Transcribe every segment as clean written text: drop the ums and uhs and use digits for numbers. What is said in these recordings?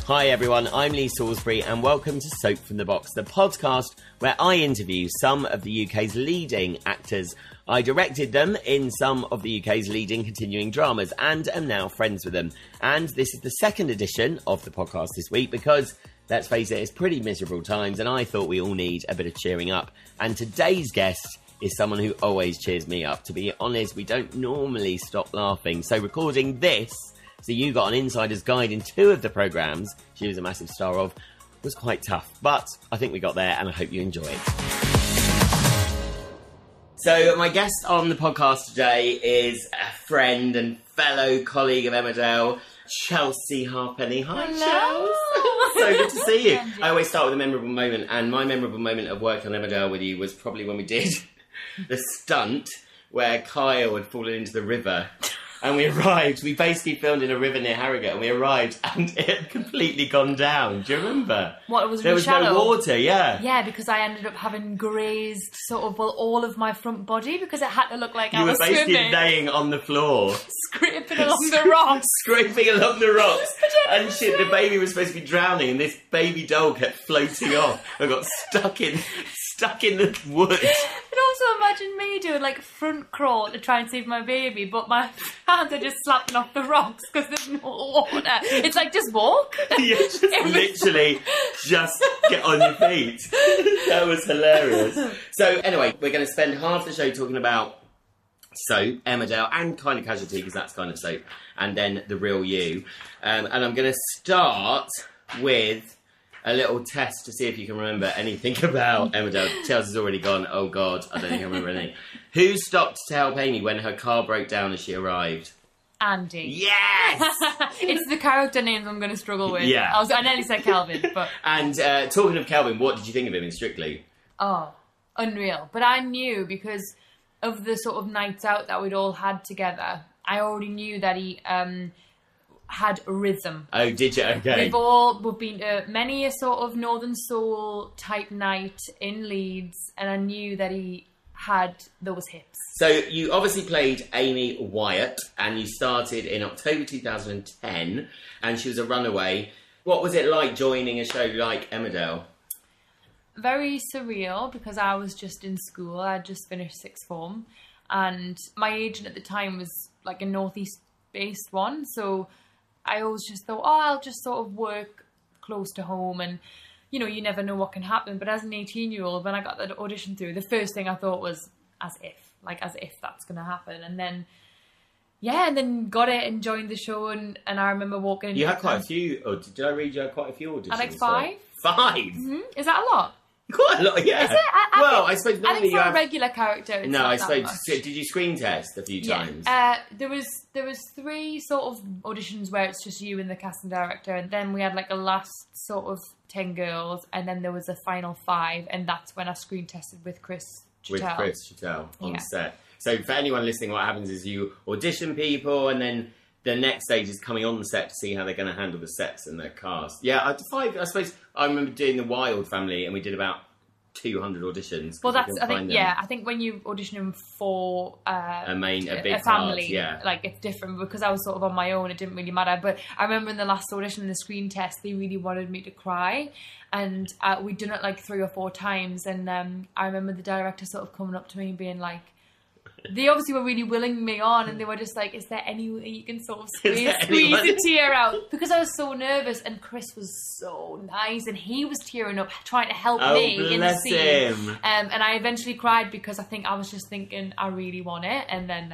Hi everyone, I'm Lee Salisbury and welcome to Soap from the Box, the podcast where I interview some of the UK's leading actors. I directed them in some of the UK's leading continuing dramas and am now friends with them. And this is the second edition of the podcast this week because, let's face it, it's pretty miserable times and I thought we all need a bit of cheering up. And today's guest is someone who always cheers me up. To be honest, we don't normally stop laughing. So recording this, so you got an insider's guide in two of the programmes she was a massive star of, was quite tough. But I think we got there and I hope you enjoy it. So my guest on the podcast today is a friend and fellow colleague of Emmerdale, Chelsea Halfpenny. Hi, Chelsea. So good to see you. I always start with a memorable moment, and my memorable moment of working on Emmerdale with you was probably when we did the stunt where Kyle had fallen into the river. And we arrived, we basically filmed in a river near Harrogate, and we arrived and it had completely gone down. Do you remember? What, it was There was shallow? no water, yeah. Yeah, because I ended up having grazed all of my front body because it had to look like I was You were basically swimming. laying on the floor. Scraping along the rocks. Scraping along the rocks. And shit, the baby was supposed to be drowning and this baby doll kept floating off and got stuck in the wood. And also imagine me doing like front crawl to try and save my baby, but my hands are just slapping off the rocks because there's no water. It's like, just walk. You just literally just get on your feet. That was hilarious. So anyway, we're going to spend half the show talking about Soap, Emmerdale, and kind of Casualty, because that's kind of Soap, and then The Real You. And I'm going to start with a little test to see if you can remember anything about Emmerdale. Chelsea's already gone, oh God, I don't think I remember anything. Who stopped to help Amy when her car broke down as she arrived? Andy. Yes! It's the character names I'm going to struggle with. Yeah. I nearly said Kelvin, but... And talking of Kelvin, what did you think of him in Strictly? Oh, unreal. But I knew, because of the sort of nights out that we'd all had together, I already knew that he had rhythm. Oh, did you? Okay. We've been to many a sort of Northern Soul type night in Leeds, and I knew that he had those hips. So you obviously played Amy Wyatt, and you started in October 2010, and she was a runaway. What was it like joining a show like Emmerdale? Very surreal, because I was just in school. I'd just finished sixth form, and my agent at the time was like a northeast based one, so I always just thought, I'll just sort of work close to home, and you know, you never know what can happen. But as an 18-year-old, when I got that audition through, the first thing I thought was as if that's going to happen. And then got it and joined the show, and I remember walking in. You had quite a few, or did I read you had quite a few auditions? I like 5. 5? Mm-hmm. Is that a lot? Quite a lot, yeah. Is it? I suppose normally I think for you have a regular character, it's No, not I that suppose. much. Did you screen test a few times? There was 3 sort of auditions where it's just you and the casting director, and then we had like a last sort of 10 girls, and then there was a final 5, and that's when I screen tested with Chris Chattel. With Chris Chattel on set. So for anyone listening, what happens is you audition people, and then the next stage is coming on the set to see how they're going to handle the sets and their cast. Yeah, I suppose I remember doing The Wild Family, and we did about 200 auditions. Well, I think when you audition for a big family, part, like it's different, because I was sort of on my own. It didn't really matter. But I remember in the last audition, in the screen test, they really wanted me to cry, and we'd done it like 3 or 4 times. And I remember the director sort of coming up to me and being like, they obviously were really willing me on, and they were just like, is there any way you can sort of squeeze a tear out? Because I was so nervous, and Chris was so nice, and he was tearing up trying to help me in the scene. And I eventually cried, because I think I was just thinking, I really want it. And then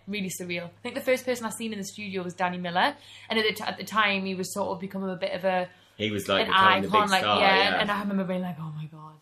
really surreal. I think the first person I seen in the studio was Danny Miller, and at the time he was sort of becoming a bit of he was like an icon, the big star, and I remember being like, oh my God.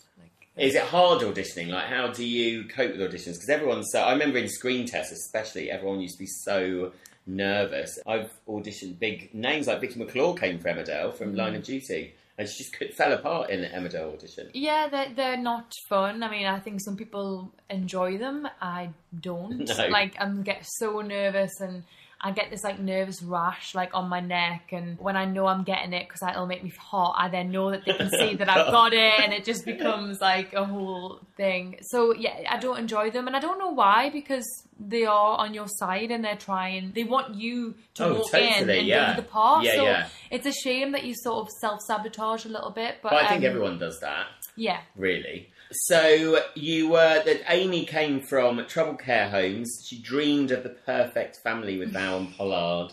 Is it hard auditioning? Like, how do you cope with auditions? Because everyone's so... I remember in screen tests especially, everyone used to be so nervous. I've auditioned big names, like Vicky McClure came from Emmerdale, from Line of Duty, and she just fell apart in the Emmerdale audition. Yeah, they're not fun. I mean, I think some people enjoy them. I don't. No. Like, I get so nervous, and I get this like nervous rash like on my neck, and when I know I'm getting it because it'll make me hot, I then know that they can see that I've got it, and it just becomes like a whole thing. So yeah, I don't enjoy them, and I don't know why, because they are on your side and they want you to walk in and do the part. So it's a shame that you sort of self-sabotage a little bit. But I think everyone does that. Yeah. Really. So that Amy came from troubled care homes. She dreamed of the perfect family with Val and Pollard.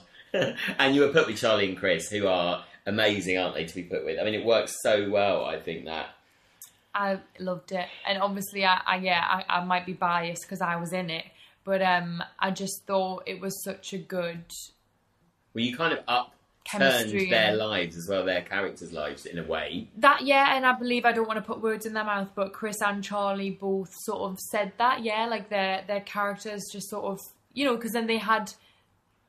And you were put with Charlie and Chris, who are amazing, aren't they, to be put with? I mean, it works so well, I think, that. I loved it. And obviously, I might be biased because I was in it. But I just thought it was such a good... Well, you kind of upturned their lives as well, their characters' lives, in a way. That, yeah, and I believe, I don't want to put words in their mouth, but Chris and Charlie both sort of said that, yeah, like their characters just sort of, you know, because then they had...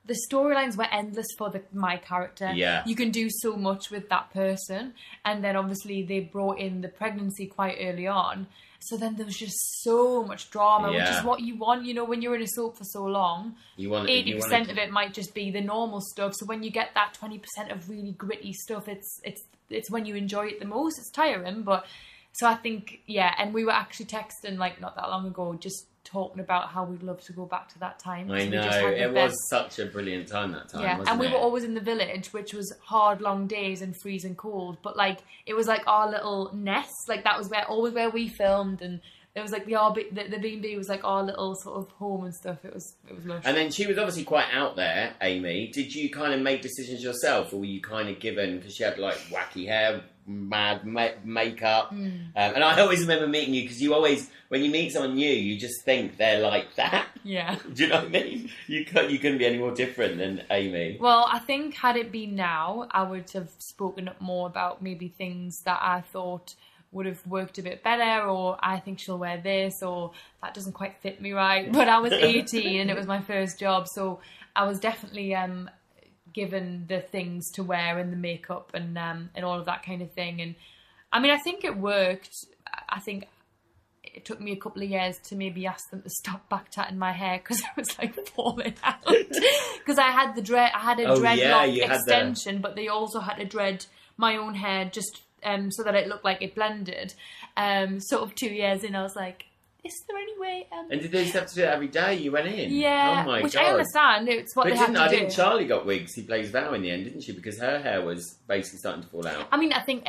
The storylines were endless for my character. Yeah. You can do so much with that person. And then obviously they brought in the pregnancy quite early on. So then there was just so much drama, which is what you want, you know, when you're in a soap for so long. 80% of it might just be the normal stuff. So when you get that 20% of really gritty stuff, it's when you enjoy it the most. It's tiring, but so I think, yeah. And we were actually texting like not that long ago, just talking about how we'd love to go back to that time. I know, it was such a brilliant time that time, wasn't and we it? were always in the village, which was hard, long days and freezing cold, but like it was like our little nest, like that was always where we filmed, and it was like the B&B was like our little sort of home and stuff. It was lush. And then she was obviously quite out there, Amy. Did you kind of make decisions yourself, or were you kind of given, because she had like wacky hair, mad makeup, and I always remember meeting you, because you always, when you meet someone new, you just think they're like that. Yeah. Do you know what I mean? You couldn't be any more different than Amy. Well, I think had it been now, I would have spoken up more about maybe things that I thought would have worked a bit better, or I think she'll wear this, or that doesn't quite fit me right. But I was 18 and it was my first job, so I was definitely given the things to wear and the makeup and all of that kind of thing. And I mean, I think it worked. I think it took me a couple of years to maybe ask them to stop back tatting my hair, because it was like falling out. Because I had a dreadlock extension, but they also had to dread my own hair just so that it looked like it blended. Sort of 2 years in, I was like, is there any way? And did they just have to do it every day you went in? Yeah, oh my which God. I understand. It's what they have to do. I think Charlie got wigs. He plays Val in the end, didn't she? Because her hair was basically starting to fall out. I mean, I think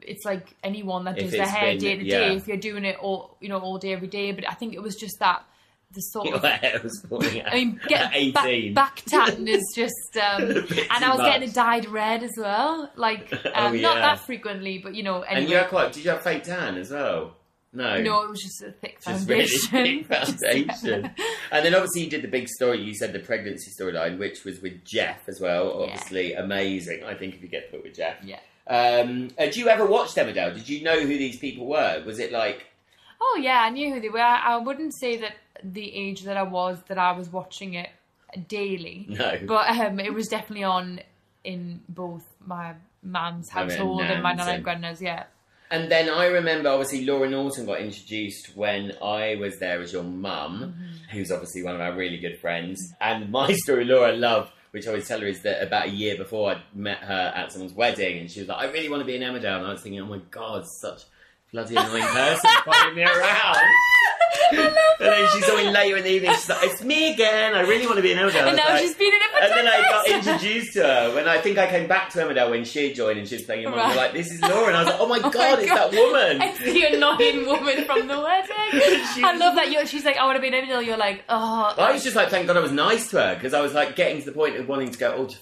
it's like anyone that does their hair day to day, if you're doing it all day, every day. But I think it was just that the sort of... Your hair was falling out. I mean, back tatting is just... and I was getting it dyed red as well. Like, not that frequently, but, you know... Anyway. And did you have fake tan as well? No, it was just a thick foundation. Just really thick foundation. And then obviously you did the big story, you said the pregnancy storyline, which was with Jeff as well. Obviously amazing, I think, if you get put with Jeff. Yeah. Did you ever watch Emmerdale? Did you know who these people were? Was it like... Oh yeah, I knew who they were. I wouldn't say that the age that I was watching it daily. No. But it was definitely on in both my mum's household and my nan and grandma's, yeah. And then I remember, obviously, Laura Norton got introduced when I was there as your mum, who's obviously one of our really good friends. And my story, Laura loved, which I always tell her, is that about a year before I met her at someone's wedding, and she was like, I really want to be in Emmerdale. And I was thinking, oh my God, such bloody annoying person following me around. And then she saw me later in the evening, she's like, it's me again, I really want to be in Emmerdale. And now she's been in it for 10 And then I got introduced to her when I think I came back to Emmerdale when she had joined and she was playing your mum. You're like, this is Laura. And I was like, oh my God, it's that woman. It's the annoying woman from the wedding. I love that. She's like, I want to be in Emmerdale. You're like, oh. I was just like, thank God I was nice to her, because I was like getting to the point of wanting to go, oh,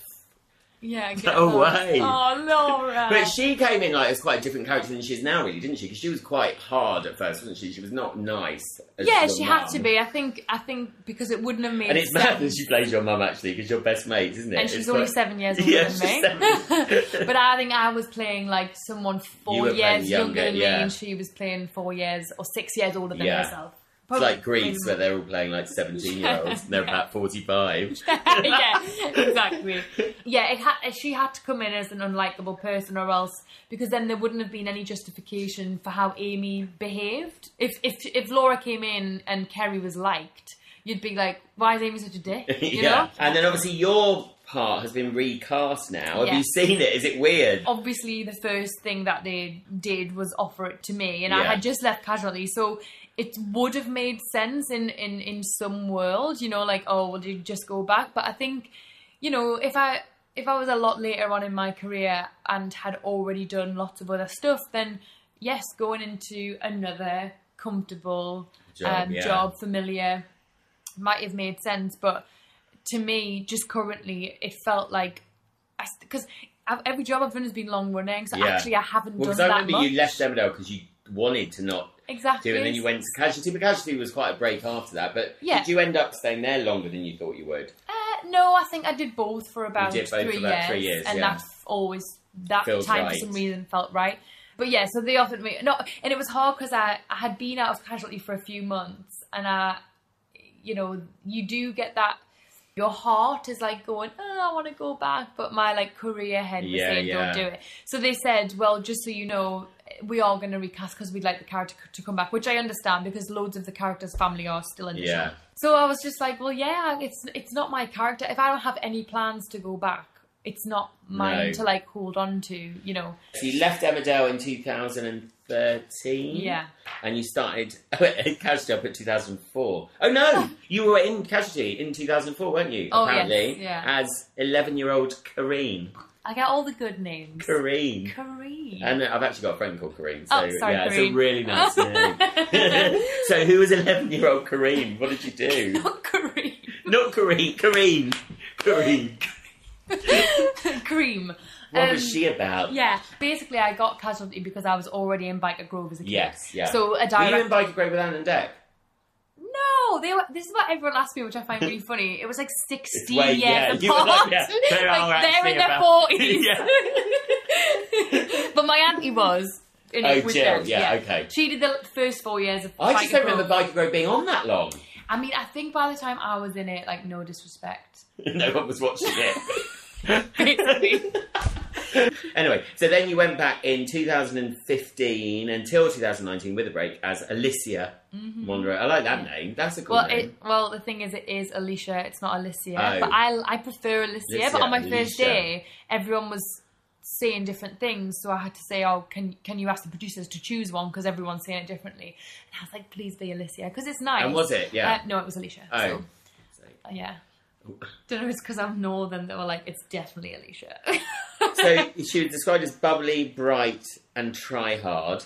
yeah, go away. Oh, Laura. But she came in like as quite a different character than she is now, really, didn't she? Because she was quite hard at first, wasn't she? She was not nice. Yeah, she had to be. I think because it wouldn't have made sense. And it's mad that she plays your mum, actually, because you're best mates, isn't it? And she's only 7 years older than me. But I think I was playing like someone 4 years younger than me, and she was playing 4 years or 6 years older than herself. It's like Greece, where they're all playing like 17-year-olds and they're about 45. Yeah, exactly. Yeah, she had to come in as an unlikable person, or else, because then there wouldn't have been any justification for how Amy behaved. If Laura came in and Kerry was liked, you'd be like, why is Amy such a dick? You yeah. know? And then obviously your part has been recast now. Have Yeah. you seen it? Is it weird? Obviously, the first thing that they did was offer it to me, and I Yeah. had just left Casualty, so it would have made sense in some world, you know, like, oh, well, you just go back. But I think, you know, if I was a lot later on in my career and had already done lots of other stuff, then yes, going into another comfortable job, familiar, might have made sense. But to me, just currently, it felt like, because every job I've done has been long running, so actually I haven't done that much. Because I remember you left Emmerdale because you wanted to not exactly do it, and then you went to Casualty, but Casualty was quite a break after that. But did you end up staying there longer than you thought you would? No, I think I did both for about, you did both 3 for about 3 years, and yeah. that Feels time right. for some reason felt right. But yeah, so they offered me, and it was hard because I had been out of Casualty for a few months, and you know, you do get that, your heart is like going, oh, I want to go back, but my like career head was saying don't do it. So they said, well, just so you know, we are going to recast because we'd like the character to come back, which I understand because loads of the character's family are still in the show. So I was just like, well, yeah, it's not my character. If I don't have any plans to go back, it's not mine to like hold on to, you know. So you left Emmerdale in 2013? Yeah. And you started Casualty up at 2004. Oh no! You were in Casualty in 2004, weren't you? Oh, apparently, yes, as 11-year-old Kareen. I get all the good names. Kareen. And I've actually got a friend called Kareen. So, sorry, yeah, Kareen. it's a really nice name. So who was 11-year-old Kareen? What did you do? Not Kareen. Not Kareen. Kareen. Kareen. Cream. What was she about? Yeah, basically I got Casualty because I was already in Biker Grove as a kid. Yes, yeah. So Were you in Biker Grove with Anne and Dec? No, this is what everyone asks me, which I find really funny. It was like 16 years apart. You were like, they're in their 40s. But my auntie was. Jill, okay. She did the first 4 years of I just Biker don't remember Biker Grove being on that long. I mean, I think by the time I was in it, like, no disrespect. No one was watching it. Basically. Anyway, so then you went back in 2015 until 2019 with a break as Alicia Munroe. I like that name. That's a cool name. Well, the thing is, it is Alicia. It's not Alicia. Oh. But I prefer Alicia. But on my first day, everyone was saying different things, so I had to say, oh, can you ask the producers to choose one because everyone's saying it differently. And I was like, please be Alicia because it's nice. And was it? Yeah. No, it was Alicia. Oh. So, yeah. Don't know if it's because I'm northern that were like, it's definitely Alicia. So she was described as bubbly, bright, and try hard.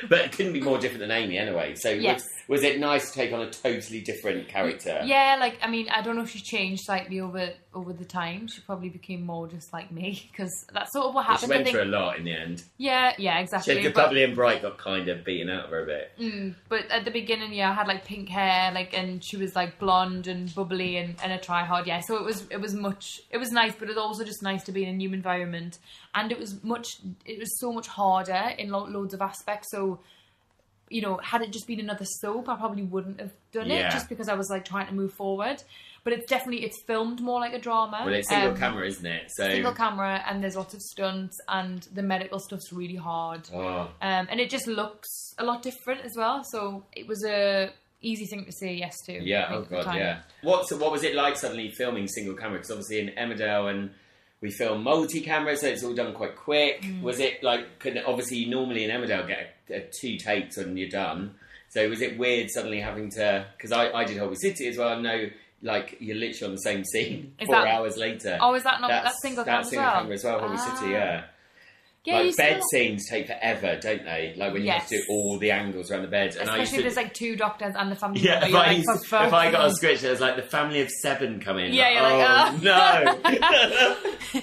But it couldn't be more different than Amy anyway. So yes. was it nice to take on a totally different character? Yeah, like, I mean, I don't know if she changed slightly over the time. She probably became more just like me, because that's sort of what happened. She went through a lot in the end. Yeah, exactly. She had bubbly and bright got kind of beaten out of her a bit. But at the beginning, I had like pink hair, like, and she was like blonde and bubbly and a try hard. Yeah, so it was nice, but it was also just nice to be in a new environment, and it was so much harder in loads of aspects. So, you know, had it just been another soap, I probably wouldn't have done it, just because I was like trying to move forward. But it's filmed more like a drama. Well, it's single camera, isn't it? So single camera, and there's lots of stunts, and the medical stuff's really hard. And it just looks a lot different as well. So it was a easy thing to say yes to. Yeah. Oh god. Yeah. What was it like suddenly filming single camera? Because obviously in Emmerdale and we film multi-camera, so it's all done quite quick. Was it like, obviously you normally in Emmerdale get 2 takes and you're done. So was it weird suddenly having to, because I did Holby City as well, I know like you're literally on the same scene 4 hours later. Oh, is that not that single camera as well? That's single camera as well, Holby City, yeah. Yeah, like bed scenes take forever, don't they? Like when you have to do all the angles around the bed. And especially if there's like 2 doctors and the family. Yeah, if I got a script, there's like the family of 7 come in. Yeah, like, you're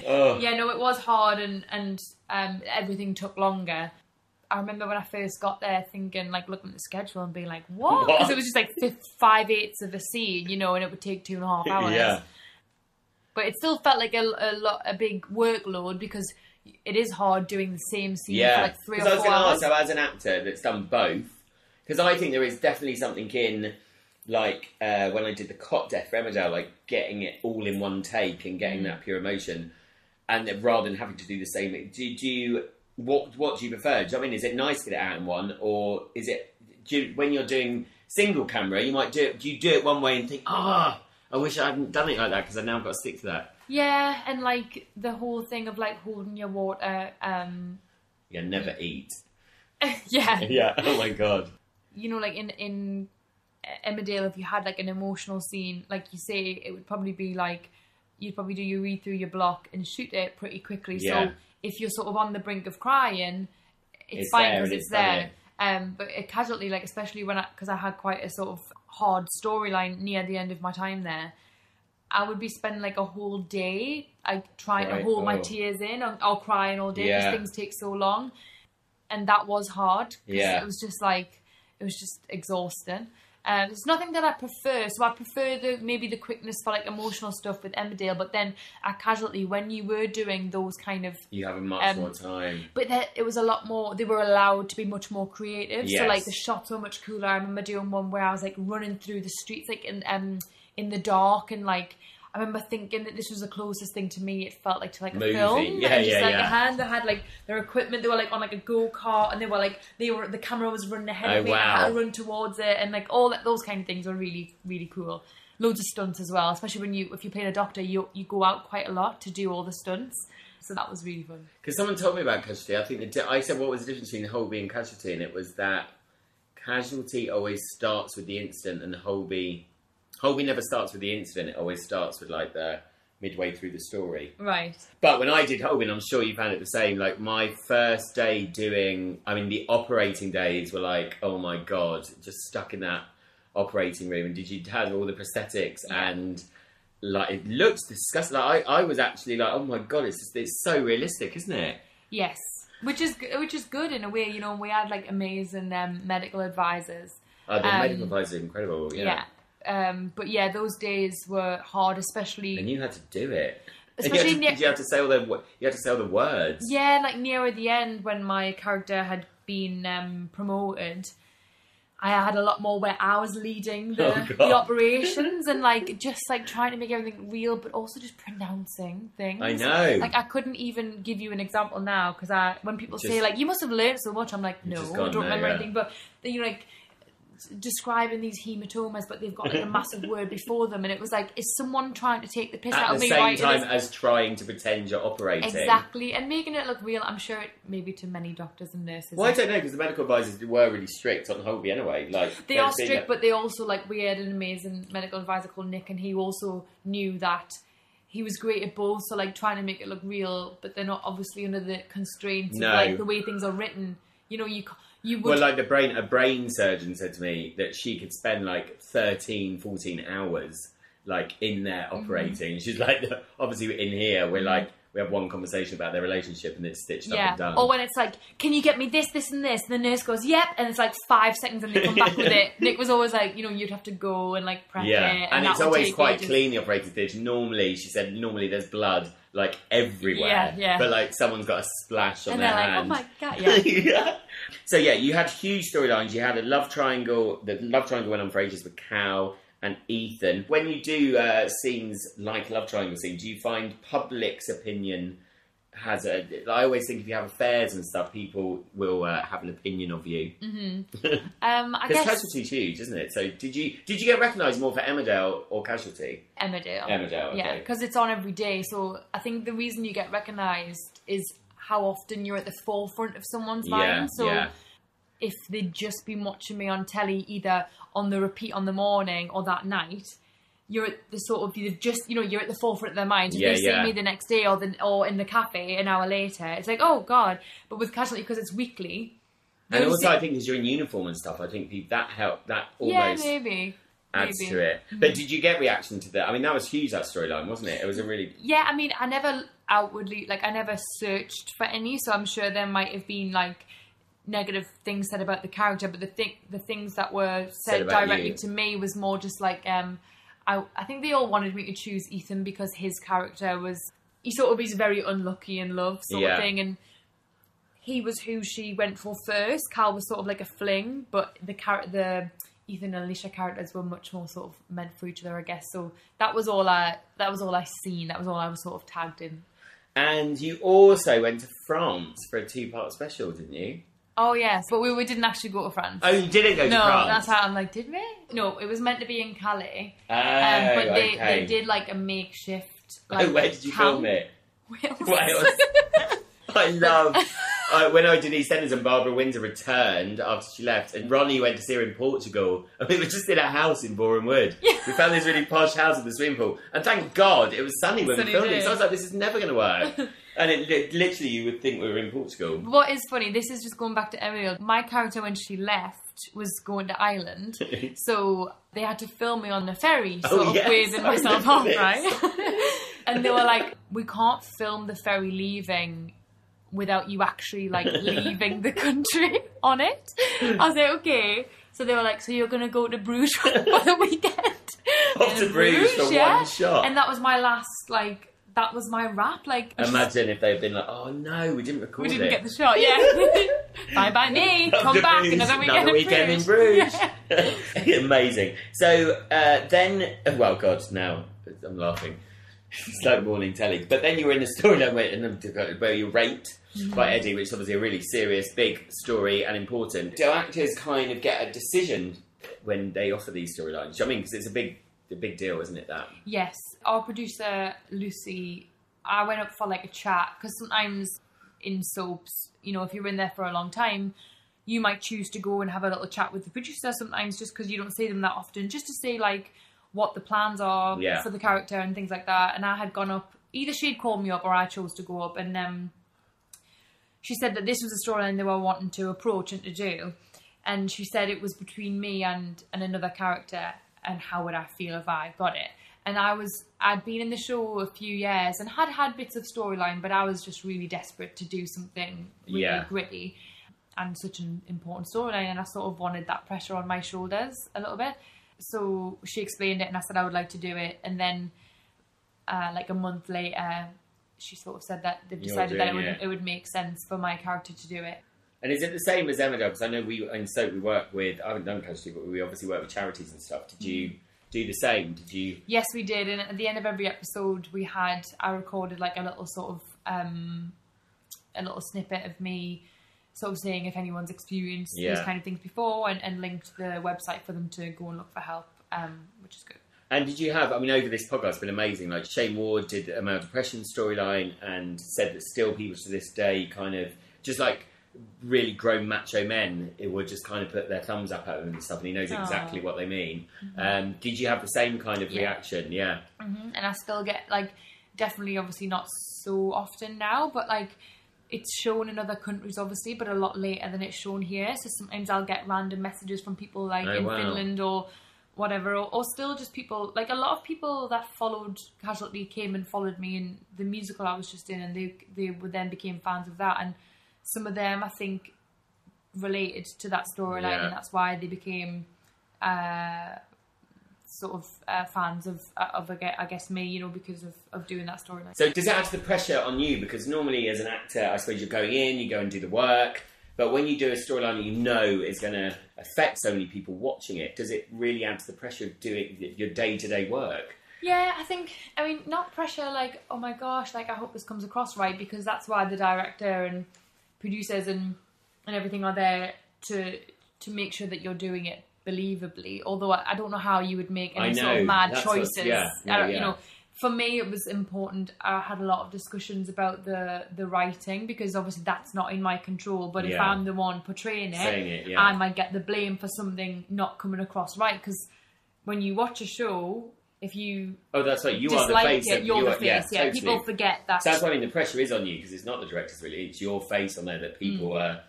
like, no. Yeah, no, it was hard and everything took longer. I remember when I first got there thinking, like, looking at the schedule and being like, what? Because it was just like 5/8 of a scene, you know, and it would take 2.5 hours. Yeah. But it still felt like a big workload because it is hard doing the same scene for like 3 or 4 hours. I was going to ask, so as an actor that's done both, because I think there is definitely something in, like, when I did the cot death for Emmerdale, like, getting it all in one take and getting that pure emotion, and rather than having to do the same, what do you prefer? Do you know what I mean, is it nice to get it out in one, or is it, when you're doing single camera, you might do it one way and think, I wish I hadn't done it like that because I now got to stick to that. Yeah, and like the whole thing of like holding your water. Never eat. Yeah. Yeah. Oh my god. You know, like in Emmerdale, if you had like an emotional scene, like you say, it would probably be like you'd probably do your read through your block and shoot it pretty quickly. Yeah. So if you're sort of on the brink of crying, it's fine because it's there. But at Casualty, like especially because I had quite a sort of hard storyline near the end of my time there, I would be spending like a whole day trying to hold my tears in or crying all day because things take so long, and that was hard. It was just exhausting. It's nothing that I prefer. So I prefer maybe the quickness for like emotional stuff with Emmerdale, but then at Casualty, when you were doing those kind of... You have much more time. But it was a lot more... They were allowed to be much more creative. Yes. So like the shots were much cooler. I remember doing one where I was like running through the streets like in the dark, and like... I remember thinking that this was the closest thing to me. It felt like to like a film. Yeah, and just yeah, like yeah. a hand that had like their equipment. They were like on like a go-kart, and the camera was running ahead of me. Wow. I had to run towards it, and like all that, those kind of things were really, really cool. Loads of stunts as well, especially when if you're playing a doctor, you go out quite a lot to do all the stunts. So that was really fun. Because someone told me about Casualty. I think I said what was the difference between Holby and Casualty, and it was that Casualty always starts with the incident, and Holby never starts with the incident. It always starts with like the midway through the story. Right. But when I did Holby, and I'm sure you found it the same, like my first day the operating days were like, oh my God, just stuck in that operating room. And did you have all the prosthetics and like, it looks disgusting. Like I was actually like, oh my God, it's so realistic, isn't it? Yes. Which is good in a way, you know, we had like amazing medical advisors. Oh, the medical advisors are incredible, Yeah. But yeah, those days were hard, especially. And you had to do it. Especially you had to say all the words. Yeah, like nearer the end when my character had been promoted, I had a lot more where I was leading the operations and like just like trying to make everything real, but also just pronouncing things. I know. Like I couldn't even give you an example now because when people say like you must have learned so much, I'm like no, I don't remember anything. But you know, like describing these hematomas, but they've got like a massive word before them, and it was like, is someone trying to take the piss out of me? At the same time as trying to pretend you're operating. Exactly, and making it look real. I'm sure maybe to many doctors and nurses. Well, I don't know, because the medical advisors were really strict on Holby anyway. Like they are strict, but they also like we had an amazing medical advisor called Nick, and he also knew that he was great at both. So like trying to make it look real, but they're not obviously under the constraints of like the way things are written. You know, you would... Well, like a brain surgeon said to me that she could spend like 13, 14 hours like in there operating. She's like, obviously in here, we're like, we have one conversation about their relationship and it's stitched up and done. Or when it's like, can you get me this, this and this? And the nurse goes, yep. And it's like 5 seconds and they come back with it. Nick was always like, you know, you'd have to go and like prep it. And it's always quite clean, the operating theatre. Normally, she said, there's blood like everywhere. Yeah. But like someone's got a splash on their hand. And they're like, oh my God, yeah. So yeah, you had huge storylines. You had a love triangle. The love triangle went on for ages with Cal and Ethan. When you do scenes like love triangle scenes, do you find public's opinion has a... I always think if you have affairs and stuff, people will have an opinion of you. Mm-hmm. I guess... guess... Casualty's huge, isn't it? So did you get recognised more for Emmerdale or Casualty? Emmerdale. Okay. Yeah, because it's on every day. So I think the reason you get recognised is how often you're at the forefront of someone's mind. So if they'd just been watching me on telly, either on the repeat on the morning or that night, you're at the sort of, you're at the forefront of their mind. If they see me the next day or in the cafe an hour later, it's like, oh God. But with Casualty, because it's weekly. And also I think because you're in uniform and stuff, I think that helped, that almost adds to it. Mm-hmm. But did you get reaction to that? I mean, that was huge, that storyline, wasn't it? It was a really... Yeah, I mean, I never outwardly, like I never searched for any, so I'm sure there might have been like negative things said about the character, but the things that were said directly to me was more just like I think they all wanted me to choose Ethan because his character was, he's very unlucky in love sort of thing, and he was who she went for first. Cal was sort of like a fling, but the Ethan and Alicia characters were much more sort of meant for each other, I guess. So that was all I seen. That was all I was sort of tagged in. And you also went to France for a 2-part special, didn't you? Oh, yes. But we didn't actually go to France. Oh, you didn't go to France? No, that's how I'm like, did we? No, it was meant to be in Calais. But they did like a makeshift where did you film it? Wales. I love... when I did EastEnders and Barbara Windsor returned after she left, and Ronnie went to see her in Portugal, and we were just in a house in Boreham Wood. Yeah. We found this really posh house with a swimming pool, and thank God it was sunny when we filmed it. So I was like, this is never going to work. And it literally, you would think we were in Portugal. What is funny, this is just going back to Emmerdale. My character, when she left, was going to Ireland, so they had to film me on the ferry, sort of waving myself off, right? And they were like, we can't film the ferry leaving without you actually, like, leaving the country on it. I was like, okay. So they were like, so you're going to go to Bruges for the weekend? Off to Bruges for one shot. And that was my last, like, that was my rap. Like, imagine if they'd been like, oh no, we didn't record it. We didn't get the shot, yeah. Bye me. Come back, another weekend in Bruges. Amazing. So then, well, God, now I'm laughing. It's like morning telly. But then you were in the storyline where you were raped by Eddie, which is obviously a really serious, big story and important. Do actors kind of get a decision when they offer these storylines? I mean, because it's a big deal, isn't it, that? Yes. Our producer, Lucy, I went up for like a chat, because sometimes in soaps, you know, if you're in there for a long time, you might choose to go and have a little chat with the producer sometimes, just because you don't see them that often, just to say, like, what the plans are for the character and things like that. And I had gone up, either she'd called me up or I chose to go up, and she said that this was a storyline they were wanting to approach and to do. And she said it was between me and another character, and how would I feel if I got it. And I'd been in the show a few years and had bits of storyline, but I was just really desperate to do something really gritty and such an important storyline, and I sort of wanted that pressure on my shoulders a little bit. So she explained it, and I said I would like to do it. And then, like a month later, she sort of said that they've decided that it would make sense for my character to do it. And is it the same as Emmerdale? Because I know in Soap we work with, I haven't done Casualty, but we obviously work with charities and stuff. Did you do the same? Did you? Yes, we did. And at the end of every episode, I recorded like a little sort of, a little snippet of me sort of saying if anyone's experienced those kind of things before, and linked the website for them to go and look for help, which is good. And did you have, I mean, over this podcast, it's been amazing. Like Shane Ward did a male depression storyline and said that still people to this day kind of, just like really grown macho men, it would just kind of put their thumbs up at him and stuff, and he knows exactly what they mean. Mm-hmm. Did you have the same kind of reaction? Yeah. Mm-hmm. And I still get, like, definitely obviously not so often now, but like, it's shown in other countries, obviously, but a lot later than it's shown here. So sometimes I'll get random messages from people like Finland or whatever, or still just people, like a lot of people that followed Casualty came and followed me in the musical I was just in, and they then became fans of that. And some of them, I think, related to that storyline, and that's why they became sort of fans of I guess me, you know, because of doing that storyline. So does it add to the pressure on you? Because normally as an actor, I suppose you're going in, you go and do the work, but when you do a storyline that you know is going to affect so many people watching it, does it really add to the pressure of doing your day-to-day work? Yeah, I mean, not pressure like, oh my gosh, like I hope this comes across right, because that's why the director and producers and everything are there to make sure that you're doing it believably. Although I don't know how you would make any sort of mad choices. You know, for me it was important. I had a lot of discussions about the writing, because obviously that's not in my control. But if I'm the one portraying it, I might get the blame for something not coming across right. Because when you watch a show, if you that's right, you are the face. You're the face. Yeah, totally. People forget that. So that's why, I mean, the pressure is on you, because it's not the director's really, it's your face on there that people are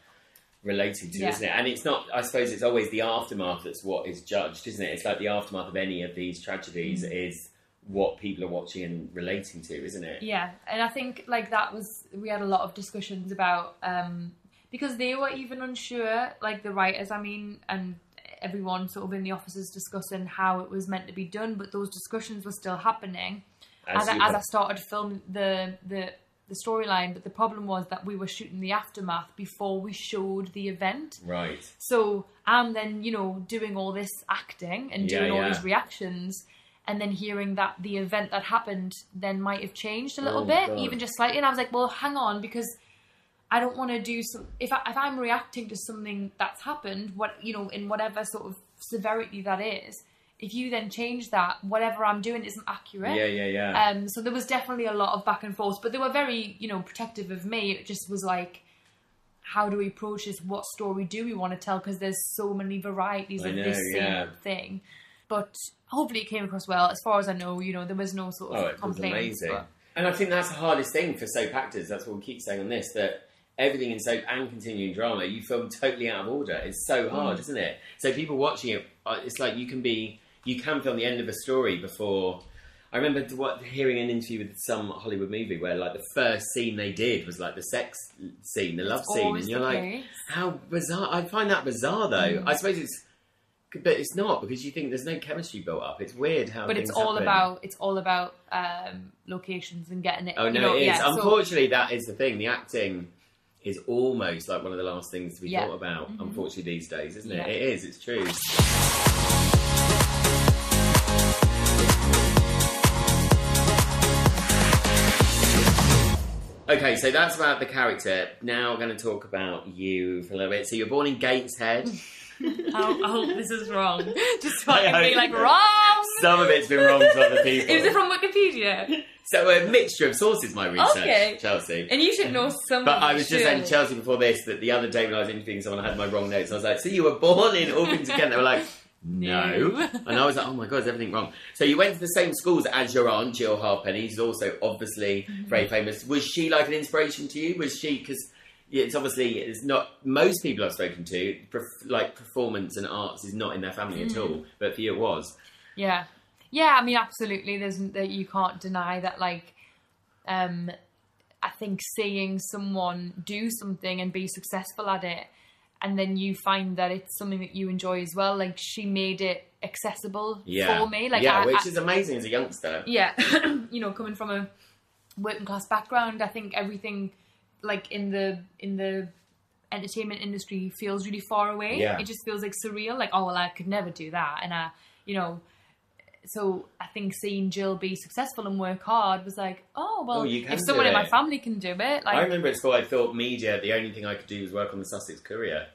relating to, isn't it? And it's not, I suppose it's always the aftermath that's what is judged, isn't it? It's like the aftermath of any of these tragedies is what people are watching and relating to, isn't it? Yeah, and I think like we had a lot of discussions about, because they were even unsure, like the writers, I mean, and everyone sort of in the offices discussing how it was meant to be done, but those discussions were still happening as I started to film the storyline. But the problem was that we were shooting the aftermath before we showed the event. Right. So I'm then, you know, doing all this acting and doing all these reactions, and then hearing that the event that happened then might have changed a little bit, even just slightly. And I was like, well, hang on, because I don't want to do some... If I'm reacting to something that's happened, in whatever sort of severity that is, if you then change that, whatever I'm doing isn't accurate. Yeah. So there was definitely a lot of back and forth, but they were very, protective of me. It just was like, how do we approach this? What story do we want to tell? Because there's so many varieties of this same thing. But hopefully it came across well. As far as I know, there was no sort of complaints. It was amazing. And I think that's the hardest thing for soap actors. That's what we keep saying on this, that everything in soap and continuing drama, you film totally out of order. It's so hard, isn't it? So people watching it, it's like you can film the end of a story before... I remember hearing an interview with some Hollywood movie where, like, the first scene they did was, like, the sex scene, the love scene. And you're like, how bizarre. I find that bizarre, though. I suppose but it's not, because you think there's no chemistry built up. It's weird how things happen. It's all about locations and getting it. Oh, no, it is. Unfortunately, that is the thing. The acting is almost like one of the last things to be thought about, unfortunately, these days, isn't it? It is, it's true. Okay, so that's about the character. Now we're going to talk about you for a little bit. So you're born in Gateshead. I hope this is wrong. Just so I can be like, wrong! Some of it's been wrong to other people. Is it from Wikipedia? So a mixture of sources, my research, Chelsea. And you should know some. But I was just saying to Chelsea before this that the other day when I was interviewing someone, I had my wrong notes. I was like, so you were born in Orpington, Kent? They were like, no. And I was like, oh my God, is everything wrong? So you went to the same schools as your aunt, Jill Halfpenny, who's also obviously very famous. Was she like an inspiration to you? Was she, because it's not, most people I've spoken to, like performance and arts is not in their family at all. But for you it was. Yeah. Yeah, I mean, absolutely. You can't deny that, like, I think seeing someone do something and be successful at it, and then you find that it's something that you enjoy as well. Like, she made it accessible for me. Like, which is amazing as a youngster. Yeah. Coming from a working class background, I think everything, like, in the entertainment industry feels really far away. Yeah. It just feels like surreal. Like, oh, well, I could never do that. And so I think seeing Jill be successful and work hard was like, oh, well, if someone in my family can do it. Like, I remember at school I thought media, the only thing I could do was work on the Sussex Courier.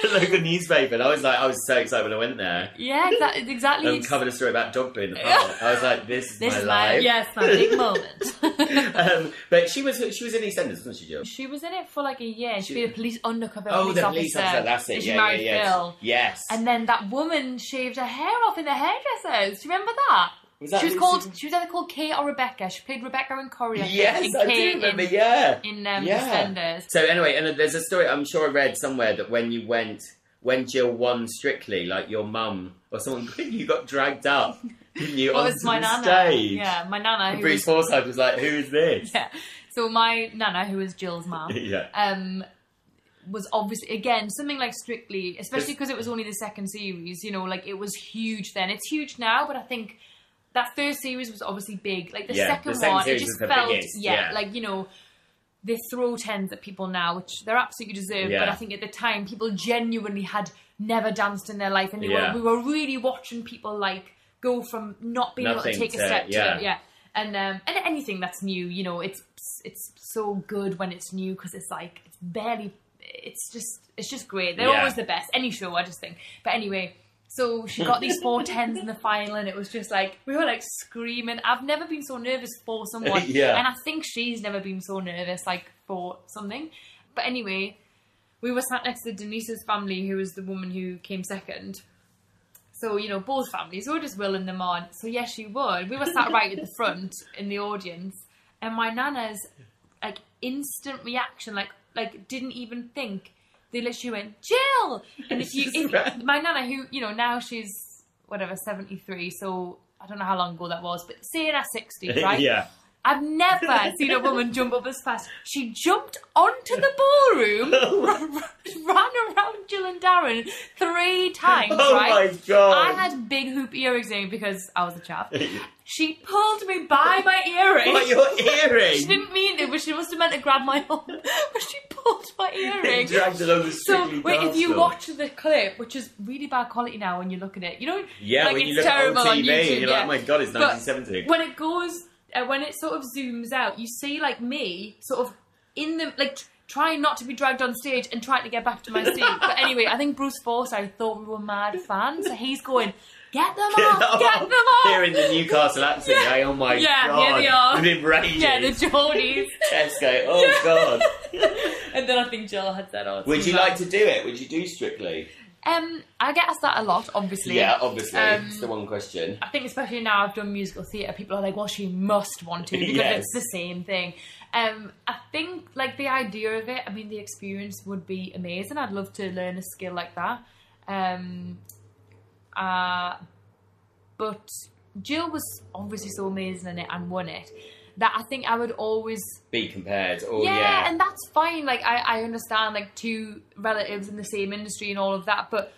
The local newspaper. And I was so excited when I went there. Yeah, exactly. And covered a story about dog poo in the park. I was like, this is my life. Yes, my big moment. But she was in EastEnders, wasn't she, Jill? She was in it for like a year. She'd be a police undercover police officer. Police officer, that's it. And she married Phil. Yes. And then that woman shaved her hair off in the hairdressers. Do you remember that? She was either called Kate or Rebecca. She played Rebecca in Corrie. Yes, I do remember, in EastEnders. So anyway, and there's a story, I'm sure I read somewhere, that when Jill won Strictly, like your mum or someone, you got dragged up, didn't you, onto the stage? Yeah, my nana. And Bruce Forsyth was like, who is this? Yeah. So my nana, who was Jill's mum, was obviously, again, something like Strictly, especially because it was only the second series, like, it was huge then. It's huge now, but I think that first series was obviously big. Like, the second one, it just felt, like, they throw tens at people now, which they're absolutely deserved. But I think at the time, people genuinely had never danced in their life, and we were really watching people, like, go from not being able to take a step to and anything that's new, it's so good when it's new, because it's like it's just great. They're always the best. Any show, I just think. But anyway. So she got these 4 10s in the final, and it was just like, we were like screaming. I've never been so nervous for someone. And I think she's never been so nervous, like, for something. But anyway, we were sat next to Denise's family, who was the woman who came second. So, both families, we were just willing them on. So yes, she would. We were sat right at the front in the audience, and my nana's, like, instant reaction, like didn't even think. They literally went, Jill! And if my nana, who, now she's, 73, so I don't know how long ago that was, but say in her 60s, right? Yeah. I've never seen a woman jump up as fast. She jumped onto the ballroom, ran around Jill and Darren 3 times, right? Oh my God. I had big hoop earrings in because I was a chap. She pulled me by my earring. By your earring? She didn't mean to, but she must have meant to grab my arm. But she pulled my earring. Dragged it over the Strictly if you watch the clip, which is really bad quality now when you look at it, like, when you look at it on TV, and you're like, oh my God, it's 1970. When it goes... when it sort of zooms out, you see, like, me sort of in the, like, trying not to be dragged on stage and trying to get back to my seat. But anyway, I think Bruce Forsyth thought we were mad fans, so he's going, get them off, get them off. Hearing the Newcastle accent going, oh my God. Yeah, they are. Within ranges. Yeah, the Geordies. Tesco, oh God. And then I think Jill had said, oh, would you like to do it? Would you do Strictly? I get asked that a lot, obviously. Yeah, obviously. It's the one question. I think especially now I've done musical theatre, people are like, well, she must want to, because Yes. it's the same thing. I think, like, the idea of it, I mean, the experience would be amazing. I'd love to learn a skill like that. But Jill was obviously so amazing in it and won it, that I think I would always... be compared. Or, yeah, and that's fine. Like, I understand, like, two relatives in the same industry and all of that, but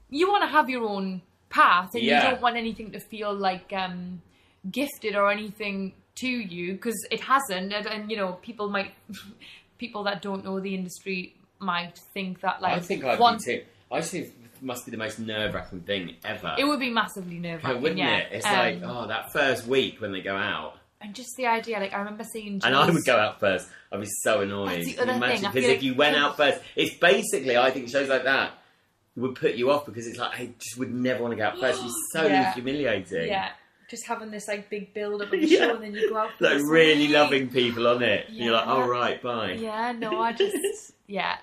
you want to have your own path, and you don't want anything to feel, like, gifted or anything to you, because it hasn't, and you know, people that don't know the industry might think that, like... I think I'd be too. I just think it must be the most nerve-wracking thing ever. It would be massively nerve-wracking, wouldn't it? It's like, that first week when they go out. And just the idea, like, I remember seeing... And I would go out first. I'd be so annoyed. That's the other thing. Because if you went out first, it's basically, I think shows like that would put you off, because it's like, I just would never want to go out first. It's so humiliating. Yeah. Just having this, like, big build-up of the show, and then you go out... Like, really loving people on it. Yeah. You're like, oh, right, bye. Yeah, no, I just... Yeah.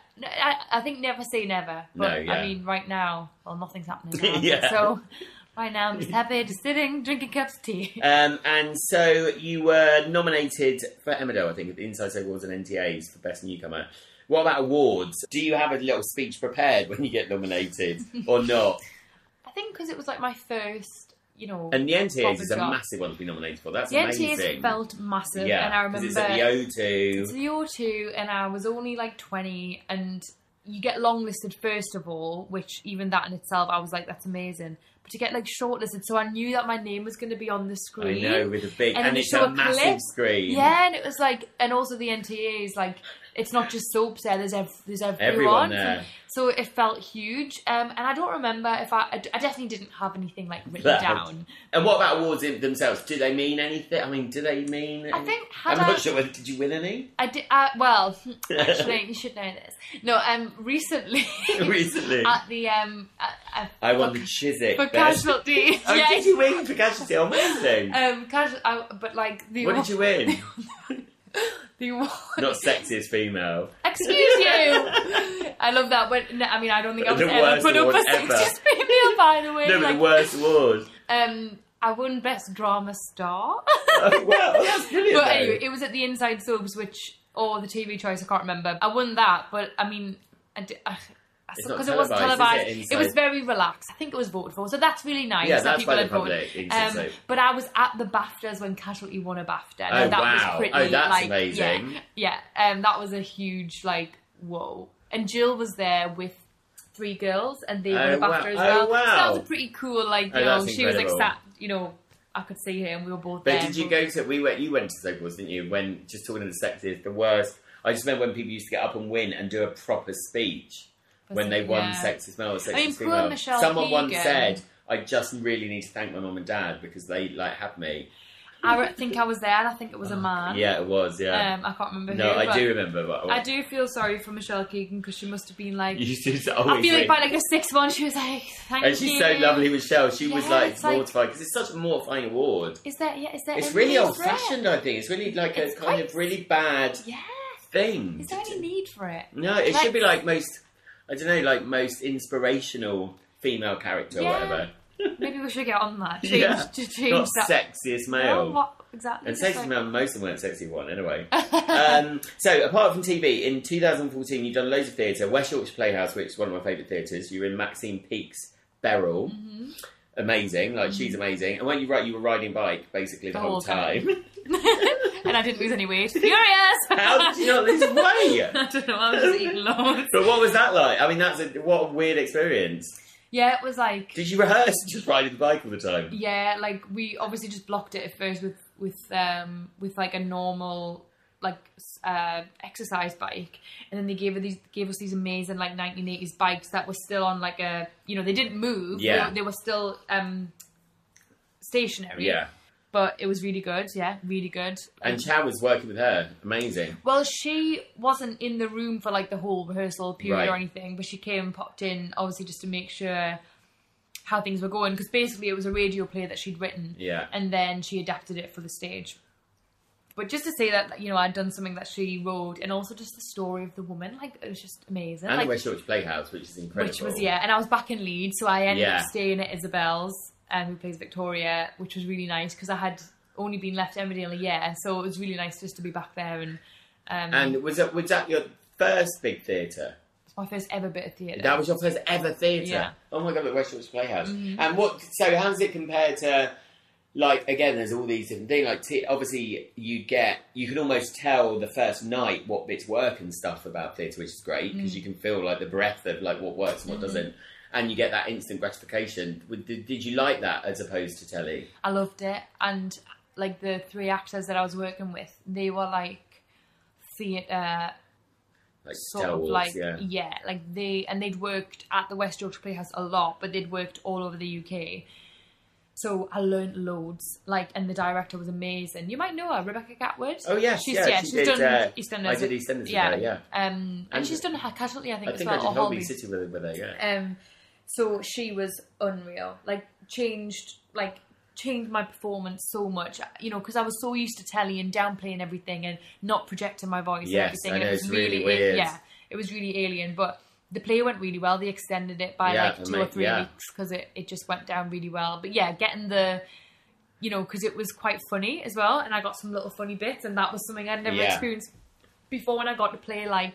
I think never say never. But, I mean, right now, well, nothing's happening now. So, right now, I'm just happy, just sitting, drinking cups of tea. And so, you were nominated for Emmerdale, I think, at the Inside Awards and NTAs for Best Newcomer. What about awards? Do you have a little speech prepared when you get nominated, or not? I think because it was, like, my first... You know, and the NTAs is a massive one to be nominated for. That's amazing. The NTAs felt massive, yeah, and I remember it's at the O2. It's the O2, and I was only like 20, and you get longlisted first of all, which even that in itself, I was like, that's amazing. But to get like shortlisted, so I knew that my name was going to be on the screen. I know, with a big, and it's a massive screen. Yeah, and it was like, and also the NTAs, like, it's not just soaps there. There's everyone there. So it felt huge. And I don't remember if I definitely didn't have anything like written down. And what about awards in themselves? Do they mean anything? I mean, do they mean? I think I'm not sure whether did you win any? I did. Well, actually, you should know this. No, recently. Recently. At the I won the Chiswick for Casualty. Oh, yeah. Did you win for Casualty? Amazing. But like the. What did you win? Not sexiest female. Excuse you. I love that. But I mean, I don't think I was ever put up for sexiest female. By the way, no, but the worst award. I won Best Drama Star. Oh, well, that's brilliant. But anyway, it was at the Inside Soaps, or the TV choice. I can't remember. I won that, but I mean, because it wasn't televised, it was very relaxed. I think it was voted for, so that's really nice. Yeah, that that's people by had the public. But I was at the BAFTAs when Casualty won a BAFTA. Oh, that wow. was pretty, oh, that's like, amazing. Yeah, that was a huge, like, whoa. And Jill was there with 3 girls, and they won a BAFTA as well. Oh, wow. So that was a pretty cool, like, you know, she was like, incredible. you know, I could see her, and we were both but there. But did you go to, you went to Soap Awards, didn't you? When, just talking to the sexiest, the worst. I just remember when people used to get up and win and do a proper speech. When they won Sexiest Male or Sexiest Female. Michelle Someone Keegan. once said, I just really need to thank my mum and dad because they, like, had me. I think I was there, and I think it was a man. Yeah, it was, yeah. I can't remember who. No, I do remember. But I do feel sorry for Michelle Keegan, because she must have been like... I feel like by like the 6th one, she was like, thank you. And she's so lovely, Michelle. She was like mortified, because it's such a mortifying award. Is there it's really old-fashioned, I think. It's really like a kind of really bad thing. Is there any need for it? No, it should be like most... I don't know, like most inspirational female character or whatever. Maybe we should get on that. Change Not that. Sexiest male. No, what exactly? And sexiest male, most of them weren't sexy one, anyway. So, apart from TV, in 2014 you've done loads of theatre. West Yorkshire Playhouse, which is one of my favourite theatres. You were in Maxine Peake's Beryl. Mm-hmm. Amazing, like she's amazing. And when you were riding a bike basically the whole time. And I didn't lose any weight. Furious! How did you not lose weight? I don't know, I was just eating loads. But what was that like? I mean, what a weird experience. Yeah, it was like... Did you rehearse just riding the bike all the time? Yeah, like we obviously just blocked it at first with like a normal like exercise bike, and then they gave us these amazing like 1980s bikes that were still on like a, you know, they didn't move. Yeah. They were still stationary. Yeah. But it was really good, yeah, really good. And Chow was working with her. Amazing. Well, she wasn't in the room for like the whole rehearsal period or anything, but she came and popped in, obviously, just to make sure how things were going. Because basically it was a radio play that she'd written. Yeah. And then she adapted it for the stage. But just to say that, you know, I'd done something that she wrote, and also just the story of the woman, like, it was just amazing. And like, the West Yorkshire Playhouse, which is incredible. Which was, and I was back in Leeds, so I ended up staying at Isabel's, who plays Victoria, which was really nice, because I had only been left Emmerdale a year, so it was really nice just to be back there. And was that your first big theatre? It's my first ever bit of theatre. That was your first ever theatre? Yeah. Oh my God, the West Yorkshire Playhouse. Mm-hmm. And so how does it compare to... Like, again, there's all these different things. Like, obviously, you can almost tell the first night what bits work and stuff about theatre, which is great, because you can feel, like, the breadth of, like, what works and what doesn't. And you get that instant gratification. Did you like that as opposed to telly? I loved it. And, like, the 3 actors that I was working with, they were, like, theatre... Like, sort of like, yeah. Like, they'd worked at the West Yorkshire Playhouse a lot, but they'd worked all over the UK. So I learnt loads, like, and the director was amazing. You might know her, Rebecca Gatwood. Oh yes, she's did, done EastEnders. I did EastEnders with her, yeah. And she's done her Casualty, I think, as well. I think I did Holby City with her, yeah. So she was unreal. Like, changed my performance so much. You know, because I was so used to telly and downplaying everything and not projecting my voice and everything. I know, and it's really weird. Yeah, it was really alien, but. The play went really well. They extended it by 2 or 3 weeks because it just went down really well. But yeah, getting you know, because it was quite funny as well. And I got some little funny bits, and that was something I'd never experienced before when I got to play. Like,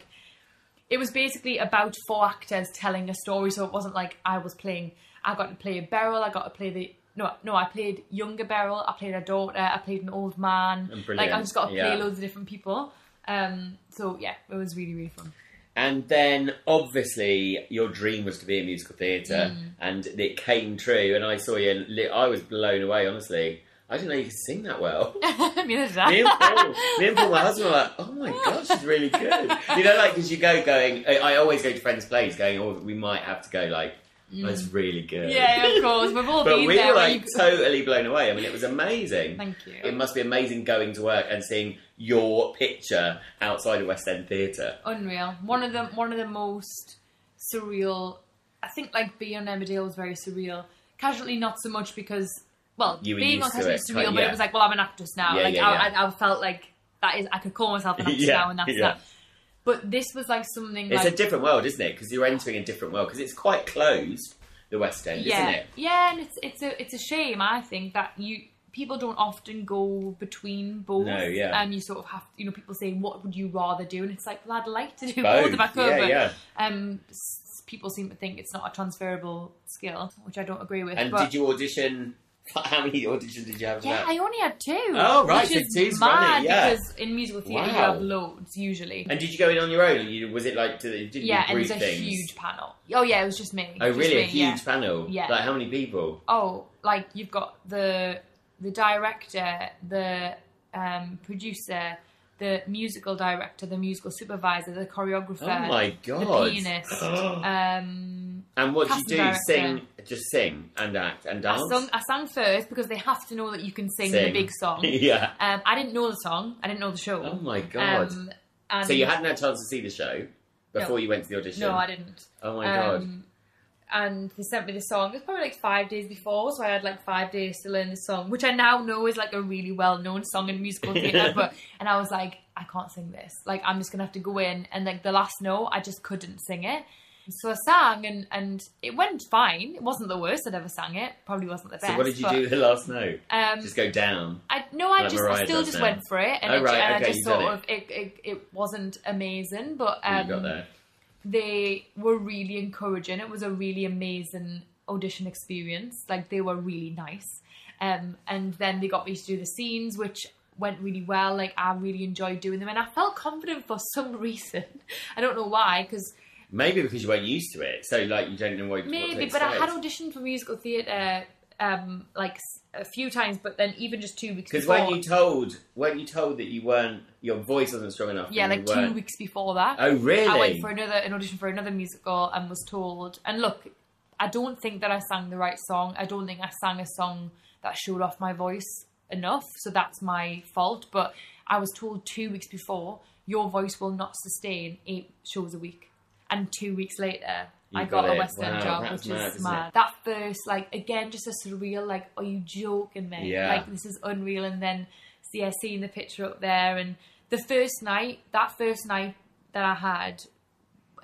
it was basically about 4 actors telling a story. So it wasn't like I got to play a Beryl. I got to play I played younger Beryl. I played a daughter. I played an old man. Like, I just got to play loads of different people. So yeah, it was really, really fun. And then, obviously, your dream was to be in musical theatre, and it came true, and I saw you, and I was blown away, honestly. I didn't know you could sing that well. Neither did I. Me and Paul, my husband, were like, oh my God, she's really good. You know, like, because you going, I always go to friends' plays going, oh, we might have to go, like, that's really good. Yeah, of course. We've all been there. But we were, like, totally blown away. I mean, it was amazing. Thank you. It must be amazing going to work and seeing your picture outside of West End Theatre. Unreal. One of the most surreal... I think, like, being on Emmerdale was very surreal. Casualty, not so much because... Well, being on Casualty is surreal, but it was like, well, I'm an actress now. I felt like that is... I could call myself an actress now, and that's that. But this was like something It's a different world, isn't it? Because you're entering a different world. Because it's quite closed, the West End, isn't it? Yeah, and it's a shame, I think, that people don't often go between both. No, yeah. And you sort of have to, you know, people say, what would you rather do? And it's like, well, I'd like to do both if I could. People seem to think it's not a transferable skill, which I don't agree with. And did you audition... How many auditions did you have for that? I only had 2. Oh, right, which so is 2's mad, running, because in musical theatre you have loads, usually. And did you go in on your own? Was it like, did you and group there's a things? huge panel. Oh, yeah, it was just me. Oh, really? Me, a huge panel? Yeah. Like, how many people? Oh, like, you've got the director, the producer, the musical director, the musical supervisor, the choreographer. Oh, my God. The pianist. And what did you do? Director. Just sing and act and dance? I sang first because they have to know that you can sing the big song. Yeah. I didn't know the song. I didn't know the show. Oh my God. So you hadn't had a chance to see the show before you went to the audition? No, I didn't. Oh my God. And they sent me the song. It was probably like 5 days before, so I had like 5 days to learn the song, which I now know is like a really well-known song in musical theatre. And I was like, I can't sing this. Like, I'm just going to have to go in. And like the last note, I just couldn't sing it. So I sang, and it went fine. It wasn't the worst I'd ever sang it. Probably wasn't the best. So what did you do with the last note? Just go down? I still just went for it. And I just sort of, it wasn't amazing, but you got there. They were really encouraging. It was a really amazing audition experience. Like, they were really nice. And then they got me to do the scenes, which went really well. Like, I really enjoyed doing them. And I felt confident for some reason. I don't know why, because... Maybe because you weren't used to it, so like you don't know what to expect. But I had auditioned for musical theatre like a few times, but then even just 2 weeks before. Because weren't you told that your voice wasn't strong enough? Yeah, like 2 weeks before that. Oh, really? I went for an audition for another musical and was told. And look, I don't think that I sang the right song. I don't think I sang a song that showed off my voice enough, so that's my fault. But I was told 2 weeks before, your voice will not sustain 8 shows a week. And 2 weeks later, I got a West End job, which is mad. That first, like, again, just a surreal, like, are you joking me? Yeah. Like, this is unreal. And then, seeing the picture up there, and the first night that I had,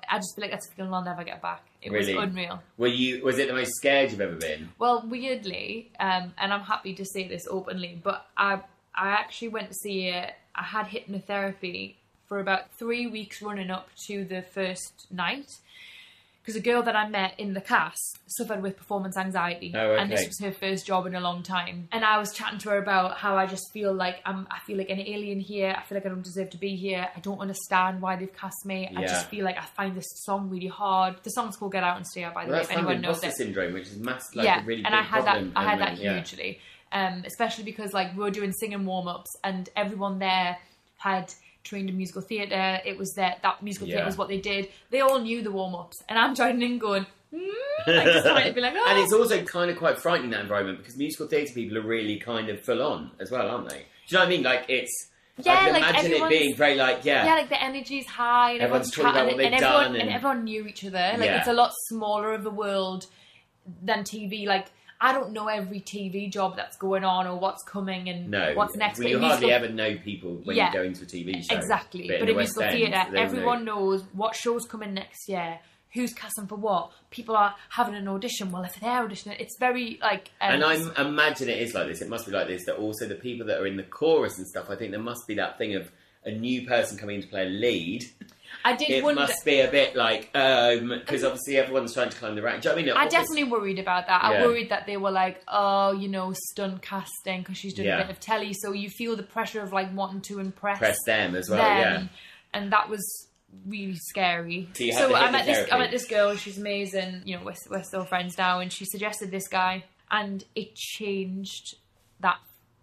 I just feel like that's a feeling I'll never get back. It was unreal. Was it the most scared you've ever been? Well, weirdly, and I'm happy to say this openly, but I actually went to see it. I had hypnotherapy for about 3 weeks running up to the first night, because a girl that I met in the cast suffered with performance anxiety, and this was her first job in a long time. And I was chatting to her about how I just feel like I feel like an alien here. I feel like I don't deserve to be here. I don't understand why they've cast me. I just feel like I find this song really hard. The song's called Get Out and Stay Out, by the way. If anyone knows it. Imposter Syndrome, which is massive, like a really big problem. I had that hugely, especially because like we were doing singing warm ups, and everyone there had trained in musical theatre. It was that musical theatre was what they did. They all knew the warm-ups, and I'm joining in going, like just trying to be like, oh. And it's also kind of quite frightening, that environment, because musical theatre people are really kind of full on as well, aren't they? Do you know what I mean? Like, it's... I can imagine it being very like, like the energy's high, and everyone's talking about what they've done, and everyone knew each other. Like, it's a lot smaller of a world than TV. Like, I don't know every TV job that's going on or what's coming and what's next. Well, you hardly ever know people when you go into a TV show. Exactly. But in musical theatre, everyone knows what show's coming next year, who's casting for what. People are having an audition. Well, if they're auditioning, it's very like... and I imagine it is like this. It must be like this, that also the people that are in the chorus and stuff, I think there must be that thing of a new person coming in to play a lead. It must be a bit like, because obviously everyone's trying to climb the rank. Do you know what I mean? I definitely worried about that. I worried that they were like, oh, stunt casting, because she's doing a bit of telly, so you feel the pressure of like wanting to impress them as well, and that was really scary. So I met this girl, she's amazing, we're still friends now, and she suggested this guy, and it changed that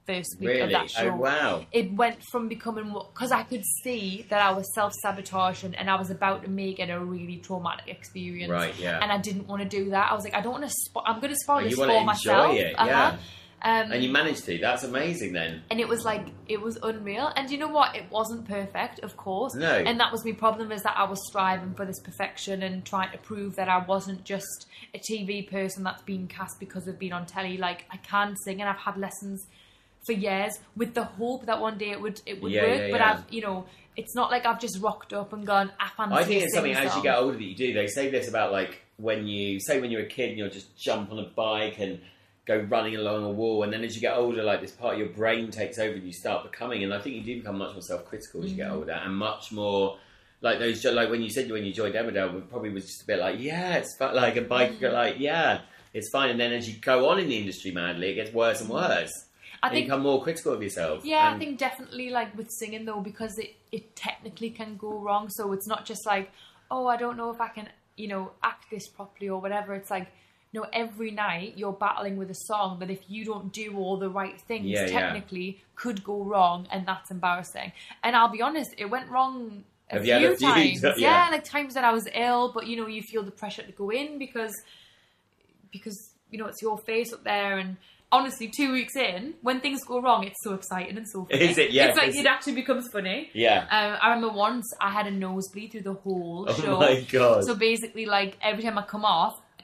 first week of that show. Oh, wow. It went from becoming... Because I could see that I was self-sabotaging and I was about to make it a really traumatic experience. Right, yeah. And I didn't want to do that. I was like, I don't want to... I'm going to spoil this for myself. You want to enjoy it, yeah. And you managed to. That's amazing then. And it was like, it was unreal. And you know what? It wasn't perfect, of course. No. And that was my problem, is that I was striving for this perfection and trying to prove that I wasn't just a TV person that's being cast because of being on telly. Like, I can sing and I've had lessons for years with the hope that one day it would work, but I've it's not like I've just rocked up and gone, I think it's something as you get older that you do. They say this about like when you're a kid and you'll just jump on a bike and go running along a wall, and then as you get older, like this part of your brain takes over and you start becoming, and I think you do become much more self-critical as you get older, and much more like those, like when you said when you joined Emmerdale, it probably was just a bit like, it's fun, like a bike, like it's fine, and then as you go on in the industry madly, it gets worse and worse. I think you become more critical of yourself. Yeah, I think definitely like with singing though, because it technically can go wrong. So it's not just like, oh, I don't know if I can, act this properly or whatever. It's like, every night you're battling with a song that if you don't do all the right things, technically could go wrong, and that's embarrassing. And I'll be honest, it went wrong a few times. Yeah, like times that I was ill, but you feel the pressure to go in because it's your face up there. And honestly, 2 weeks in, when things go wrong, it's so exciting and so funny. Is it? Yeah. It's like it actually becomes funny. Yeah. I remember once I had a nosebleed through the whole show. Oh my God. So basically, like, every time I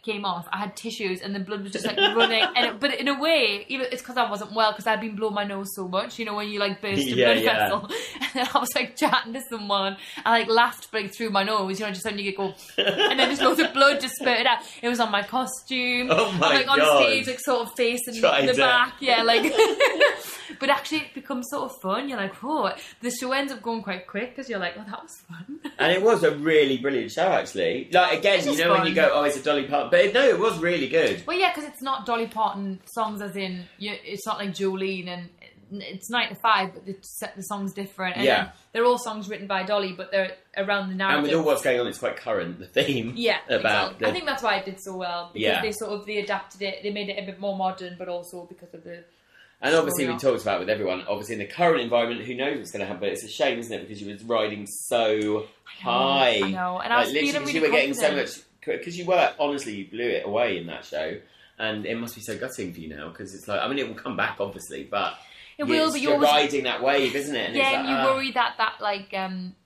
came off, I had tissues and the blood was just like running. But in a way, even it's because I wasn't well, because I'd been blowing my nose so much, when you like burst a blood vessel. And then I was like chatting to someone, I like laughed like through my nose, just when you get go, and then just loads of blood just spurted out. It was on my costume. Oh my God. On stage, like sort of facing the back. Yeah, like. But actually, it becomes sort of fun. You're like, oh, the show ends up going quite quick because you're like, oh, that was fun. And it was a really brilliant show, actually. Like, again, fun. When you go, oh, it's a Dolly Parton. But no, it was really good. Well, yeah, because it's not Dolly Parton songs as in, it's not like Jolene and it's 9 to 5, but the song's different. And they're all songs written by Dolly, but they're around the narrative. And with all what's going on, it's quite current, the theme. Yeah, exactly. I think that's why it did so well. Because they adapted it, they made it a bit more modern, but also because of the... And obviously we talked about with everyone, obviously in the current environment, who knows what's going to happen, but it's a shame, isn't it, because you were riding so high. I know, and I was feeling really you were getting so much, because you were, honestly, you blew it away in that show, and it must be so gutting for you now, because it's like, I mean, it will come back, obviously, but... It will, but you're riding that wave, isn't it? And yeah, it's and you worry that like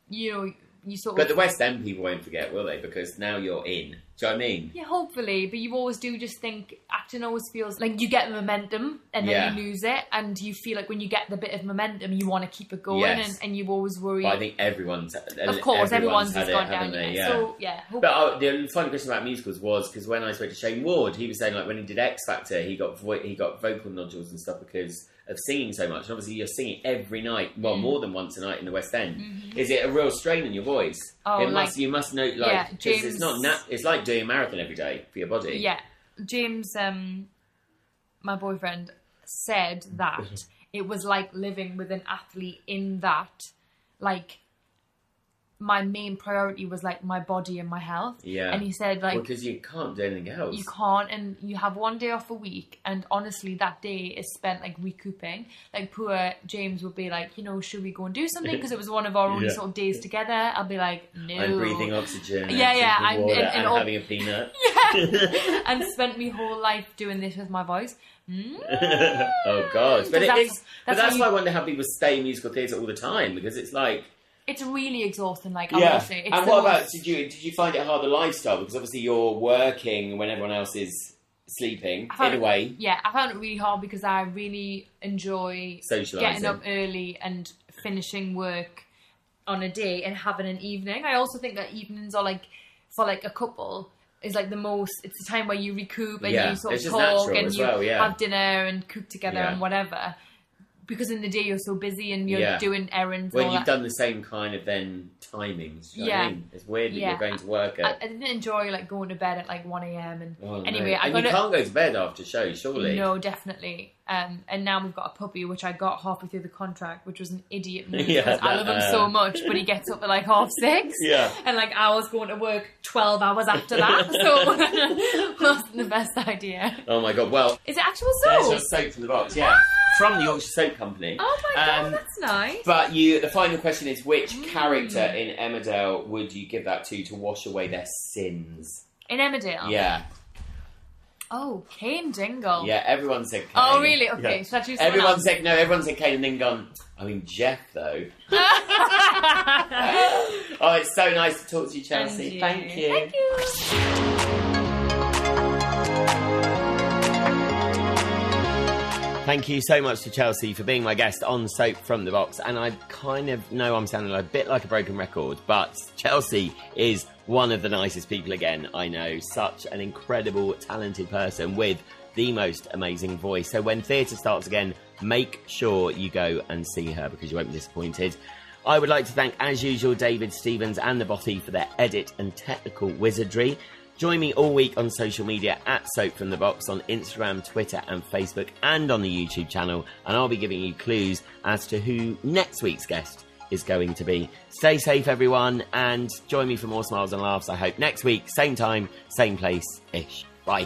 you know, you sort of. But the West End people won't forget, will they? Because now you're in. Do you know what I mean? Yeah, hopefully. But you always do just think acting always feels like you get the momentum and then you lose it, and you feel like when you get the bit of momentum, you want to keep it going, and you always worry. But I think everyone's has gone down. Yeah. So yeah. But the final question about musicals was because when I spoke to Shane Ward, he was saying like when he did X Factor, he got vocal nodules and stuff because of singing so much. And obviously, you're singing every night, well, more than once a night in the West End. Mm-hmm. Is it a real strain on your voice? Oh, you must know, like, James, it's not. It's like doing a marathon every day for your body. Yeah, James, my boyfriend, said that it was like living with an athlete in that, like, my main priority was like my body and my health. Yeah. And he said like because you can't do anything else. You can't, and you have one day off a week, and honestly that day is spent like recouping. Like poor James would be like, you know, should we go and do something? Because it was one of our only sort of days together. I'll be like, no. I'm breathing oxygen. Yeah, and having a peanut. Yeah. And spent my whole life doing this with my voice. Oh God. But that's why I wonder how people stay in musical theatre all the time, because it's like it's really exhausting, like, I will say. And what about, did you find it hard, the lifestyle? Because obviously you're working when everyone else is sleeping, in a way. Yeah, I found it really hard because I really enjoy getting up early and finishing work on a day and having an evening. I also think that evenings are, like, for, like, a couple, is, like, the most, it's the time where you recoup and you sort of talk and you have dinner and cook together and whatever. Because in the day you're so busy and you're doing errands. Well, you've done the same kind of then timings. You know what I mean? It's weird that you're going to work at. I didn't enjoy like going to bed at like 1 a.m. and anyway, and you can't go to bed after shows, surely. No, definitely. And now we've got a puppy, which I got halfway through the contract, which was an idiot move because I love him so much, but he gets up at like 6:30. Yeah. And like I was going to work 12 hours after that, so wasn't the best idea. Oh my God! Well, is it actual soap? It's just soap from the box. Yeah. From the Yorkshire Soap Company. Oh my God, that's nice. But the final question is, which character in Emmerdale would you give that to wash away their sins? In Emmerdale? Yeah. Oh, Kane Dingle. Yeah, everyone said Kane. Oh, really? Okay, yeah. So I choose everyone said Kane and then gone, I mean, Jeff, though. Oh, it's so nice to talk to you, Chelsea. Thank you. Thank you. Thank you so much to Chelsea for being my guest on Soap from the Box. And I kind of know I'm sounding a bit like a broken record, but Chelsea is one of the nicest people again I know. Such an incredible, talented person with the most amazing voice. So when theatre starts again, make sure you go and see her because you won't be disappointed. I would like to thank, as usual, David Stevens and the Bothy for their edit and technical wizardry. Join me all week on social media at Soap from the Box on Instagram, Twitter and Facebook and on the YouTube channel, and I'll be giving you clues as to who next week's guest is going to be. Stay safe, everyone, and join me for more smiles and laughs, I hope, next week, same time, same place-ish. Bye.